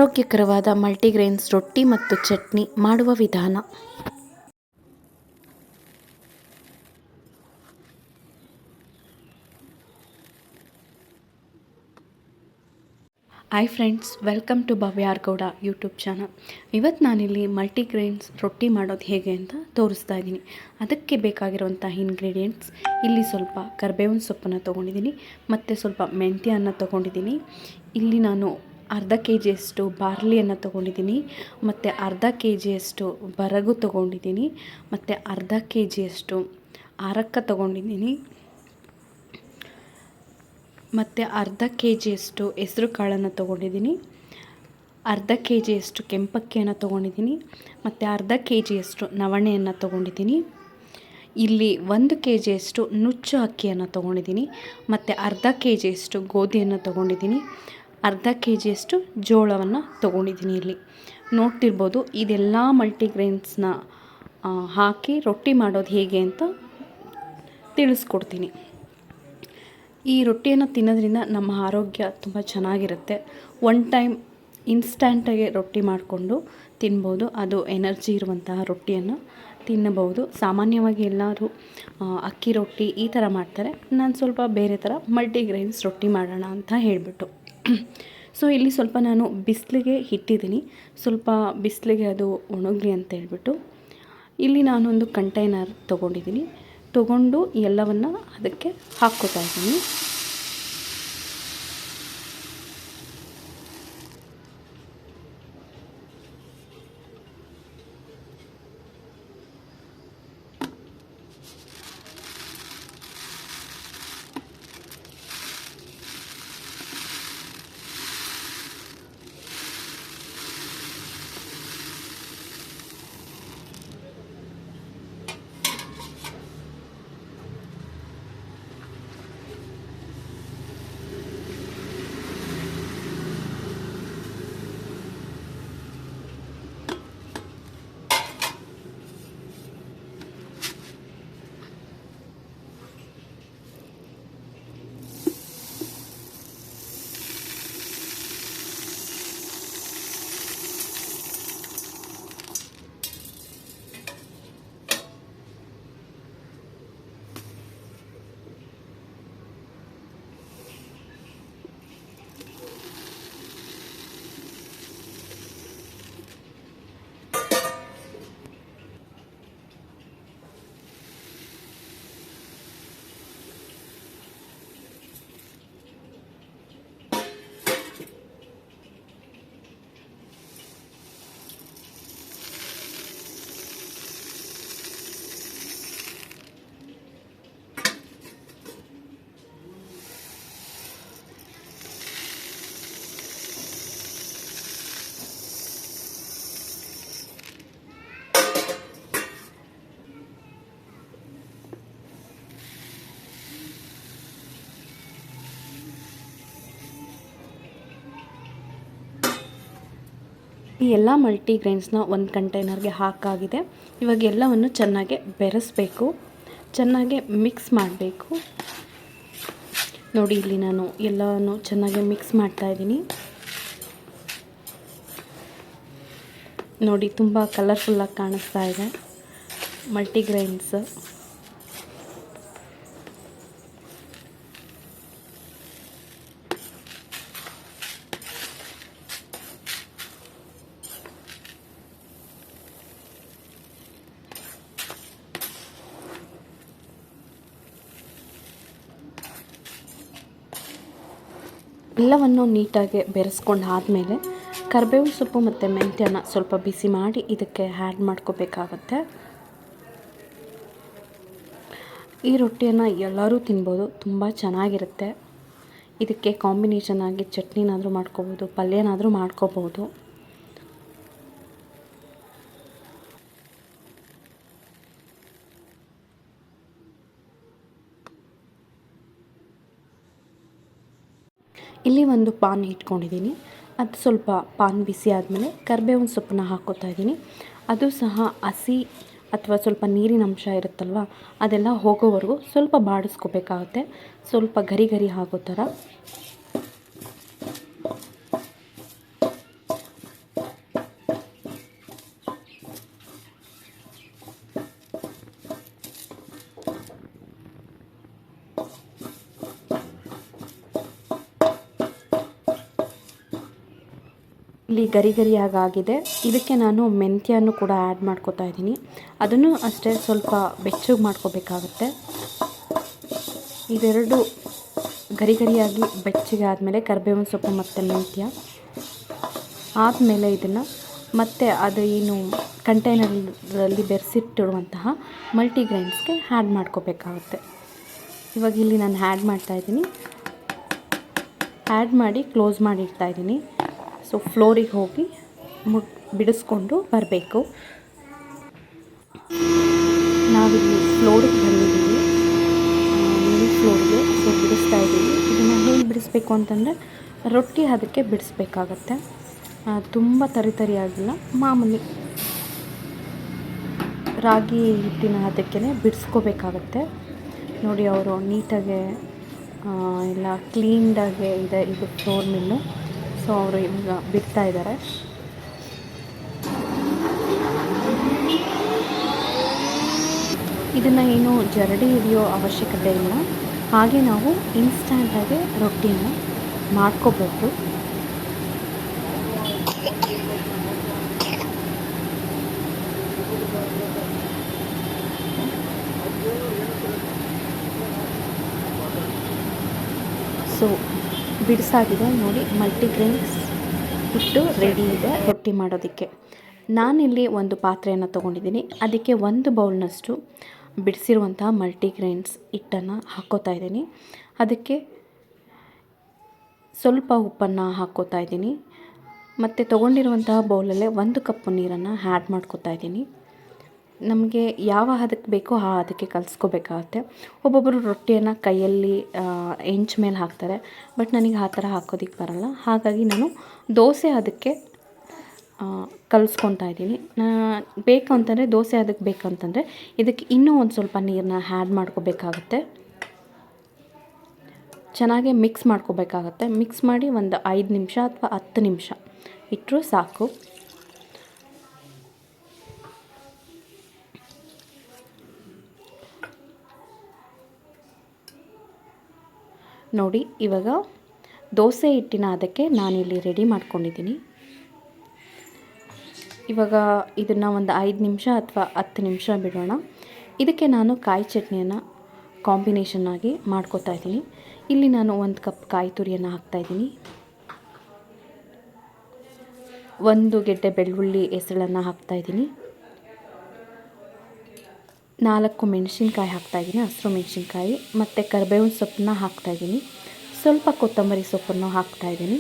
ಆರೋಗ್ಯಕರವಾದ ಮಲ್ಟಿಗ್ರೇನ್ಸ್ ರೊಟ್ಟಿ ಮತ್ತು ಚಟ್ನಿ ಮಾಡುವ ವಿಧಾನ. ಹಾಯ್ ಫ್ರೆಂಡ್ಸ್, ವೆಲ್ಕಮ್ ಟು ಭವ್ಯಾರ್ ಗೌಡ ಯೂಟ್ಯೂಬ್ ಚಾನಲ್. ಇವತ್ತು ನಾನಿಲ್ಲಿ ಮಲ್ಟಿಗ್ರೇನ್ಸ್ ರೊಟ್ಟಿ ಮಾಡೋದು ಹೇಗೆ ಅಂತ ತೋರಿಸ್ತಾ ಇದ್ದೀನಿ. ಅದಕ್ಕೆ ಬೇಕಾಗಿರುವಂಥ ಇಂಗ್ರೀಡಿಯೆಂಟ್ಸ್, ಇಲ್ಲಿ ಸ್ವಲ್ಪ ಕರಿಬೇವಿನ ಸೊಪ್ಪನ್ನು ತೊಗೊಂಡಿದ್ದೀನಿ, ಮತ್ತು ಸ್ವಲ್ಪ ಮೆಂತ್ಯವನ್ನು ತೊಗೊಂಡಿದ್ದೀನಿ. ಇಲ್ಲಿ ನಾನು ಅರ್ಧ ಕೆ ಜಿಯಷ್ಟು ಬಾರ್ಲಿಯನ್ನು ತೊಗೊಂಡಿದ್ದೀನಿ, ಮತ್ತು ಅರ್ಧ ಕೆ ಜಿಯಷ್ಟು ಬರಗು ತೊಗೊಂಡಿದ್ದೀನಿ, ಮತ್ತು ಅರ್ಧ ಕೆ ಜಿಯಷ್ಟು ಆರಕ್ಕ ತೊಗೊಂಡಿದ್ದೀನಿ, ಮತ್ತು ಅರ್ಧ ಕೆ ಜಿಯಷ್ಟು ಹೆಸರು ಕಾಳನ್ನು ತೊಗೊಂಡಿದ್ದೀನಿ, ಅರ್ಧ ಕೆ ಜಿಯಷ್ಟು ಕೆಂಪಕ್ಕಿಯನ್ನು ತೊಗೊಂಡಿದ್ದೀನಿ, ಮತ್ತು ಅರ್ಧ ಕೆ ಜಿಯಷ್ಟು ನವಣೆಯನ್ನು ತೊಗೊಂಡಿದ್ದೀನಿ. ಇಲ್ಲಿ 1 ಕೆ ಜಿಯಷ್ಟು ನುಚ್ಚು ಅಕ್ಕಿಯನ್ನು ತೊಗೊಂಡಿದ್ದೀನಿ, ಮತ್ತು ಅರ್ಧ ಕೆ ಜಿಯಷ್ಟು ಗೋಧಿಯನ್ನು ತೊಗೊಂಡಿದ್ದೀನಿ, ಅರ್ಧ ಕೆ ಜಿಯಷ್ಟು ಜೋಳವನ್ನು ತೊಗೊಂಡಿದ್ದೀನಿ. ಇಲ್ಲಿ ನೋಡ್ತಿರ್ಬೋದು, ಇದೆಲ್ಲ ಮಲ್ಟಿಗ್ರೇನ್ಸ್ನ ಹಾಕಿ ರೊಟ್ಟಿ ಮಾಡೋದು ಹೇಗೆ ಅಂತ ತಿಳಿಸ್ಕೊಡ್ತೀನಿ. ಈ ರೊಟ್ಟಿಯನ್ನು ತಿನ್ನೋದ್ರಿಂದ ನಮ್ಮ ಆರೋಗ್ಯ ತುಂಬ ಚೆನ್ನಾಗಿರುತ್ತೆ. ಒನ್ ಟೈಮ್ ಇನ್ಸ್ಟ್ಯಾಂಟಾಗಿ ರೊಟ್ಟಿ ಮಾಡಿಕೊಂಡು ತಿನ್ಬೋದು. ಅದು ಎನರ್ಜಿ ಇರುವಂತಹ ರೊಟ್ಟಿಯನ್ನು ತಿನ್ನಬಹುದು. ಸಾಮಾನ್ಯವಾಗಿ ಎಲ್ಲರೂ ಅಕ್ಕಿ ರೊಟ್ಟಿ ಈ ಥರ ಮಾಡ್ತಾರೆ. ನಾನು ಸ್ವಲ್ಪ ಬೇರೆ ಥರ ಮಲ್ಟಿಗ್ರೇನ್ಸ್ ರೊಟ್ಟಿ ಮಾಡೋಣ ಅಂತ ಹೇಳಿಬಿಟ್ಟು ಸೊ ಇಲ್ಲಿ ಸ್ವಲ್ಪ ನಾನು ಬಿಸಿಲಿಗೆ ಇಟ್ಟಿದ್ದೀನಿ. ಸ್ವಲ್ಪ ಬಿಸಿಲಿಗೆ ಅದು ಒಣಗಲಿ ಅಂತ ಹೇಳ್ಬಿಟ್ಟು ಇಲ್ಲಿ ನಾನೊಂದು ಕಂಟೈನರ್ ತೊಗೊಂಡು ಎಲ್ಲವನ್ನು ಅದಕ್ಕೆ ಹಾಕ್ಕೋತಾ ಇದ್ದೀನಿ. ಈ ಎಲ್ಲ ಮಲ್ಟಿಗ್ರೇನ್ಸ್ನ ಒಂದು ಕಂಟೈನರ್ಗೆ ಹಾಕಾಗಿದೆ. ಇವಾಗ ಎಲ್ಲವನ್ನು ಚೆನ್ನಾಗಿ ಬೆರೆಸಬೇಕು, ಚೆನ್ನಾಗಿ ಮಿಕ್ಸ್ ಮಾಡಬೇಕು. ನೋಡಿ, ಇಲ್ಲಿ ನಾನು ಎಲ್ಲವನ್ನು ಚೆನ್ನಾಗಿ ಮಿಕ್ಸ್ ಮಾಡ್ತಾಯಿದ್ದೀನಿ. ನೋಡಿ, ತುಂಬ ಕಲರ್ಫುಲ್ಲಾಗಿ ಕಾಣಿಸ್ತಾ ಇದೆ ಮಲ್ಟಿಗ್ರೇನ್ಸ್. ಎಲ್ಲವನ್ನು ನೀಟಾಗಿ ಬೆರೆಸ್ಕೊಂಡು ಆದಮೇಲೆ ಕರಿಬೇವಿನ ಸೊಪ್ಪು ಮತ್ತು ಮೆಂತ್ಯನ ಸ್ವಲ್ಪ ಬಿಸಿ ಮಾಡಿ ಇದಕ್ಕೆ ಆ್ಯಡ್ ಮಾಡ್ಕೋಬೇಕಾಗತ್ತೆ. ಈ ರೊಟ್ಟಿಯನ್ನು ಎಲ್ಲರೂ ತಿನ್ಬೋದು, ತುಂಬ ಚೆನ್ನಾಗಿರುತ್ತೆ. ಇದಕ್ಕೆ ಕಾಂಬಿನೇಷನ್ ಆಗಿ ಚಟ್ನಿನಾದರೂ ಮಾಡ್ಕೋಬೋದು, ಪಲ್ಯನಾದರೂ ಮಾಡ್ಕೋಬೋದು. ಇಲ್ಲಿ ಒಂದು ಪಾನ್ ಇಟ್ಕೊಂಡಿದ್ದೀನಿ. ಅದು ಸ್ವಲ್ಪ ಪಾನ್ ಬಿಸಿ ಆದಮೇಲೆ ಕರಿಬೇವಿನ ಸೊಪ್ಪನ್ನ ಹಾಕ್ಕೋತಾ ಇದ್ದೀನಿ. ಅದು ಸಹ ಹಸಿ ಅಥವಾ ಸ್ವಲ್ಪ ನೀರಿನ ಅಂಶ ಇರುತ್ತಲ್ವ, ಅದೆಲ್ಲ ಹೋಗೋವರೆಗೂ ಸ್ವಲ್ಪ ಬಾಡಿಸ್ಕೋಬೇಕಾಗುತ್ತೆ, ಸ್ವಲ್ಪ ಗರಿ ಗರಿ ಆಗೋ ಥರ. ಇಲ್ಲಿ ಗರಿ ಗರಿಯಾಗಿದೆ. ಇದಕ್ಕೆ ನಾನು ಮೆಂತ್ಯನೂ ಕೂಡ ಆ್ಯಡ್ ಮಾಡ್ಕೋತಾ ಇದ್ದೀನಿ. ಅದನ್ನು ಅಷ್ಟೇ ಸ್ವಲ್ಪ ಬೆಚ್ಚಗೆ ಮಾಡ್ಕೋಬೇಕಾಗುತ್ತೆ. ಇವೆರಡು ಗರಿ ಗರಿಯಾಗಿ ಬೆಚ್ಚಗೆ ಆದಮೇಲೆ ಕರಿಬೇವಿನ ಸೊಪ್ಪು ಮತ್ತು ಮೆಂತ್ಯ ಆದಮೇಲೆ ಇದನ್ನು ಮತ್ತೆ ಅದು ಏನು ಕಂಟೈನರಲ್ಲಿ ಬೆರೆಸಿಟ್ಟಿರುವಂತಹ ಮಲ್ಟಿಗ್ರೈನ್ಸ್ಗೆ ಆ್ಯಡ್ ಮಾಡ್ಕೋಬೇಕಾಗುತ್ತೆ. ಇವಾಗ ಇಲ್ಲಿ ನಾನು ಆ್ಯಡ್ ಮಾಡ್ತಾಯಿದ್ದೀನಿ. ಆ್ಯಡ್ ಮಾಡಿ ಕ್ಲೋಸ್ ಮಾಡಿ ಇಡ್ತಾಯಿದ್ದೀನಿ. ಸೊ ಫ್ಲೋರಿಗೆ ಹೋಗಿ ಬಿಡಿಸ್ಕೊಂಡು ಬರಬೇಕು. ನಾವಿಲ್ಲಿ ಫ್ಲೋರಿಗೆ ಬಂದಿದ್ದೀವಿ, ಫ್ಲೋರಿಗೆ. ಸೊ ಬಿಡಿಸ್ತಾ ಇದ್ದೀವಿ. ಇದನ್ನು ಹೇಗೆ ಬಿಡಿಸ್ಬೇಕು ಅಂತಂದರೆ ರೊಟ್ಟಿ ಅದಕ್ಕೆ ಬಿಡಿಸ್ಬೇಕಾಗತ್ತೆ. ತುಂಬ ತರಿಯಾಗಿಲ್ಲ, ಮಾಮೂಲಿ ರಾಗಿ ಹಿಟ್ಟಿನ ಅದಕ್ಕೆ ಬಿಡಿಸ್ಕೋಬೇಕಾಗತ್ತೆ. ನೋಡಿ ಅವರು ನೀಟಾಗೆ ಎಲ್ಲ ಕ್ಲೀನ್ಡಾಗೆ ಇದೆ ಇದು ಫ್ಲೋರ್ ಮಿಲ್ಲು. ಸೊ ಅವರು ಇವಾಗ ಬಿಡ್ತಾ ಇದ್ದಾರೆ. ಇದನ್ನು ಏನು ಜರಡಿ ಹಿಡಿಯೋ ಅವಶ್ಯಕತೆ ಇಲ್ಲ, ಹಾಗೆ ನಾವು ಇನ್ಸ್ಟಂಟಾಗಿ ರೊಟ್ಟಿನ ಮಾಡ್ಕೋಬೇಕು. ಸೊ ಬಿಡಿಸಾಗಿದೆ ನೋಡಿ, ಮಲ್ಟಿಗ್ರೈನ್ಸ್ ಹಿಟ್ಟು ರೆಡಿ ಇದೆ ರೊಟ್ಟಿ ಮಾಡೋದಕ್ಕೆ. ನಾನಿಲ್ಲಿ ಒಂದು ಪಾತ್ರೆಯನ್ನು ತೊಗೊಂಡಿದ್ದೀನಿ. ಅದಕ್ಕೆ 1 ಬೌಲ್ನಷ್ಟು ಬಿಡಿಸಿರುವಂತಹ ಮಲ್ಟಿಗ್ರೈನ್ಸ್ ಹಿಟ್ಟನ್ನು ಹಾಕ್ಕೋತಾ ಇದ್ದೀನಿ. ಅದಕ್ಕೆ ಸ್ವಲ್ಪ ಉಪ್ಪನ್ನು ಹಾಕ್ಕೋತಾ ಇದ್ದೀನಿ. ಮತ್ತು ತೊಗೊಂಡಿರುವಂತಹ ಬೌಲಲ್ಲೇ 1 ಕಪ್ ನೀರನ್ನು ಆ್ಯಡ್ ಮಾಡ್ಕೋತಾ ಇದ್ದೀನಿ. ನಮಗೆ ಯಾವ ಹದಕ್ಕೆ ಬೇಕೋ ಆ ಹದಕ್ಕೆ ಕಲಿಸ್ಕೋಬೇಕಾಗತ್ತೆ. ಒಬ್ಬೊಬ್ಬರು ರೊಟ್ಟಿಯನ್ನು ಕೈಯಲ್ಲಿ ಹೆಂಚು ಮೇಲೆ ಹಾಕ್ತಾರೆ, ಬಟ್ ನನಗೆ ಆ ಥರ ಹಾಕೋದಕ್ಕೆ ಬರಲ್ಲ. ಹಾಗಾಗಿ ನಾನು ದೋಸೆ ಹದಕ್ಕೆ ಕಲಿಸ್ಕೊತಾ ಇದ್ದೀನಿ. ಬೇಕು ಅಂತಂದರೆ ದೋಸೆ ಹದಕ್ಕೆ ಬೇಕಂತಂದರೆ ಇದಕ್ಕೆ ಇನ್ನೂ ಒಂದು ಸ್ವಲ್ಪ ನೀರನ್ನ ಆ್ಯಡ್ ಮಾಡ್ಕೋಬೇಕಾಗತ್ತೆ. ಚೆನ್ನಾಗಿ ಮಿಕ್ಸ್ ಮಾಡ್ಕೋಬೇಕಾಗತ್ತೆ. ಮಿಕ್ಸ್ ಮಾಡಿ ಒಂದು 5 ನಿಮಿಷ ಅಥವಾ 10 ನಿಮಿಷ ಇಟ್ಟರೂ ಸಾಕು. ನೋಡಿ ಇವಾಗ ದೋಸೆ ಹಿಟ್ಟಿನ ಅದಕ್ಕೆ ನಾನಿಲ್ಲಿ ರೆಡಿ ಮಾಡ್ಕೊಂಡಿದ್ದೀನಿ. ಇವಾಗ ಇದನ್ನು ಒಂದು 5 ನಿಮಿಷ ಅಥವಾ 10 ನಿಮಿಷ ಬಿಡೋಣ. ಇದಕ್ಕೆ ನಾನು ಕಾಯಿ ಚಟ್ನಿಯನ್ನು ಕಾಂಬಿನೇಷನ್ ಆಗಿ ಮಾಡ್ಕೋತಾ ಇದ್ದೀನಿ. ಇಲ್ಲಿ ನಾನು 1 ಕಪ್ ಕಾಯಿ ತುರಿಯನ್ನು ಹಾಕ್ತಾಯಿದ್ದೀನಿ. 1 ಗೆಡ್ಡೆ ಬೆಳ್ಳುಳ್ಳಿ ಎಸಳನ್ನು ಹಾಕ್ತಾಯಿದ್ದೀನಿ. 4 ಮೆಣಸಿನ್ಕಾಯಿ ಹಾಕ್ತಾಯಿದ್ದೀನಿ, ಹಸಿರು ಮೆಣಸಿನ್ಕಾಯಿ. ಮತ್ತು ಕರಿಬೇವಿನ ಸೊಪ್ಪನ್ನ ಹಾಕ್ತಾಯಿದ್ದೀನಿ. ಸ್ವಲ್ಪ ಕೊತ್ತಂಬರಿ ಸೊಪ್ಪನ್ನು ಹಾಕ್ತಾಯಿದ್ದೀನಿ.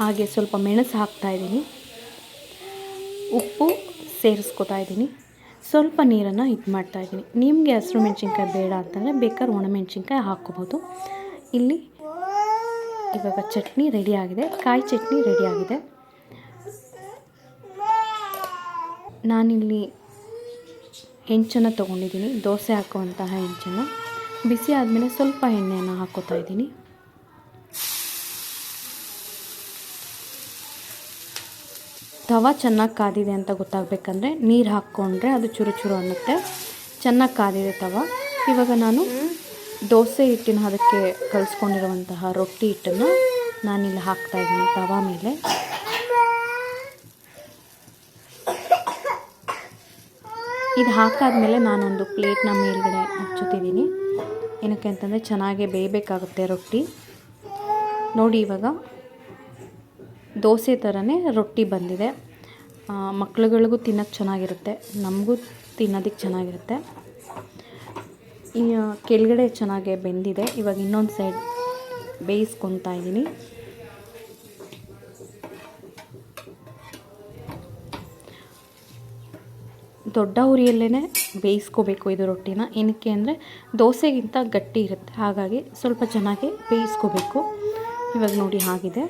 ಹಾಗೆ ಸ್ವಲ್ಪ ಮೆಣಸು ಹಾಕ್ತಾಯಿದ್ದೀನಿ. ಉಪ್ಪು ಸೇರಿಸ್ಕೊತಾ ಇದ್ದೀನಿ. ಸ್ವಲ್ಪ ನೀರನ್ನು ಇದು ಮಾಡ್ತಾಯಿದ್ದೀನಿ. ನಿಮಗೆ ಹಸಿರು ಮೆಣಸಿನ್ಕಾಯಿ ಬೇಡ ಅಂತಂದರೆ ಬೇಕಾದ್ರೆ ಒಣಮೆಣಸಿನ್ಕಾಯಿ ಹಾಕ್ಕೋಬೋದು. ಇಲ್ಲಿ ಇವಾಗ ಚಟ್ನಿ ರೆಡಿಯಾಗಿದೆ, ಕಾಯಿ ಚಟ್ನಿ ರೆಡಿಯಾಗಿದೆ. ನಾನಿಲ್ಲಿ ಹೆಂಚನ್ನು ತೊಗೊಂಡಿದ್ದೀನಿ, ದೋಸೆ ಹಾಕುವಂತಹ ಹೆಂಚನ್ನು. ಬಿಸಿ ಆದಮೇಲೆ ಸ್ವಲ್ಪ ಎಣ್ಣೆಯನ್ನು ಹಾಕ್ಕೋತಾ ಇದ್ದೀನಿ. ತವ ಚೆನ್ನಾಗಿ ಕಾದಿದೆ ಅಂತ ಗೊತ್ತಾಗಬೇಕಂದ್ರೆ ನೀರು ಹಾಕ್ಕೊಂಡ್ರೆ ಅದು ಚುರು ಚುರು ಅನ್ನುತ್ತೆ. ಚೆನ್ನಾಗಿ ಕಾದಿದೆ ತವ. ಇವಾಗ ನಾನು ದೋಸೆ ಹಿಟ್ಟಿನ ಅದಕ್ಕೆ ಕಲಿಸ್ಕೊಂಡಿರುವಂತಹ ರೊಟ್ಟಿ ಹಿಟ್ಟನ್ನು ನಾನಿಲ್ಲಿ ಹಾಕ್ತಾಯಿದ್ದೀನಿ ತವ ಮೇಲೆ. ಇದು ಹಾಕಾದ್ಮೇಲೆ ನಾನೊಂದು ಪ್ಲೇಟ್ನ ಮೇಲ್ಗಡೆ ಹಚ್ಚುತ್ತಿದ್ದೀನಿ. ಏನಕ್ಕೆ ಅಂತಂದರೆ ಚೆನ್ನಾಗಿ ಬೇಯಬೇಕಾಗುತ್ತೆ ರೊಟ್ಟಿ. ನೋಡಿ ಇವಾಗ ದೋಸೆ ಥರನೇ ರೊಟ್ಟಿ ಬಂದಿದೆ. ಮಕ್ಳುಗಳಿಗೂ ತಿನ್ನೋಕ್ಕೆ ಚೆನ್ನಾಗಿರುತ್ತೆ, ನಮಗೂ ತಿನ್ನೋದಕ್ಕೆ ಚೆನ್ನಾಗಿರುತ್ತೆ. ಕೆಳಗಡೆ ಚೆನ್ನಾಗಿ ಬೆಂದಿದೆ. ಇವಾಗ ಇನ್ನೊಂದು ಸೈಡ್ ಬೇಯಿಸ್ಕೊತಾ ಇದ್ದೀನಿ. ದೊಡ್ಡ ಉರಿಯಲ್ಲೇ ಬೇಯಿಸ್ಕೋಬೇಕು ಇದು ರೊಟ್ಟಿನ. ಏನಕ್ಕೆ ಅಂದರೆ ದೋಸೆಗಿಂತ ಗಟ್ಟಿ ಇರುತ್ತೆ, ಹಾಗಾಗಿ ಸ್ವಲ್ಪ ಚೆನ್ನಾಗಿ ಬೇಯಿಸ್ಕೋಬೇಕು. ಇವಾಗ ನೋಡಿ ಆಗಿದೆ.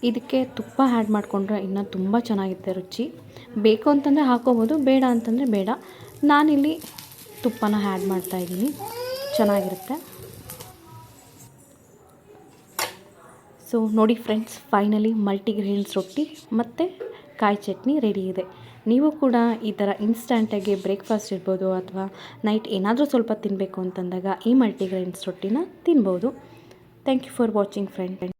ಇದಕ್ಕೆ ತುಪ್ಪ ಆ್ಯಡ್ ಮಾಡಿಕೊಂಡ್ರೆ ಇನ್ನೂ ತುಂಬ ಚೆನ್ನಾಗಿರುತ್ತೆ ರುಚಿ. ಬೇಕು ಅಂತಂದರೆ ಹಾಕೋಬೋದು, ಬೇಡ ಅಂತಂದರೆ ಬೇಡ. ನಾನಿಲ್ಲಿ ತುಪ್ಪನ ಆ್ಯಡ್ ಮಾಡ್ತಾಯಿದ್ದೀನಿ, ಚೆನ್ನಾಗಿರುತ್ತೆ. ಸೊ ನೋಡಿ ಫ್ರೆಂಡ್ಸ್, ಫೈನಲಿ ಮಲ್ಟಿಗ್ರೇನ್ಸ್ ರೊಟ್ಟಿ ಮತ್ತು ಕಾಯಿ ಚಟ್ನಿ ರೆಡಿ ಇದೆ. ನೀವು ಕೂಡ ಈ ಥರ ಇನ್ಸ್ಟಂಟಾಗಿ ಬ್ರೇಕ್ಫಾಸ್ಟ್ ಇರ್ಬೋದು ಅಥವಾ ನೈಟ್ ಏನಾದರೂ ಸ್ವಲ್ಪ ತಿನ್ನಬೇಕು ಅಂತಂದಾಗ ಈ ಮಲ್ಟಿಗ್ರೇನ್ಸ್ ರೊಟ್ಟಿನ ತಿನ್ಬೋದು. Thank you for watching friend.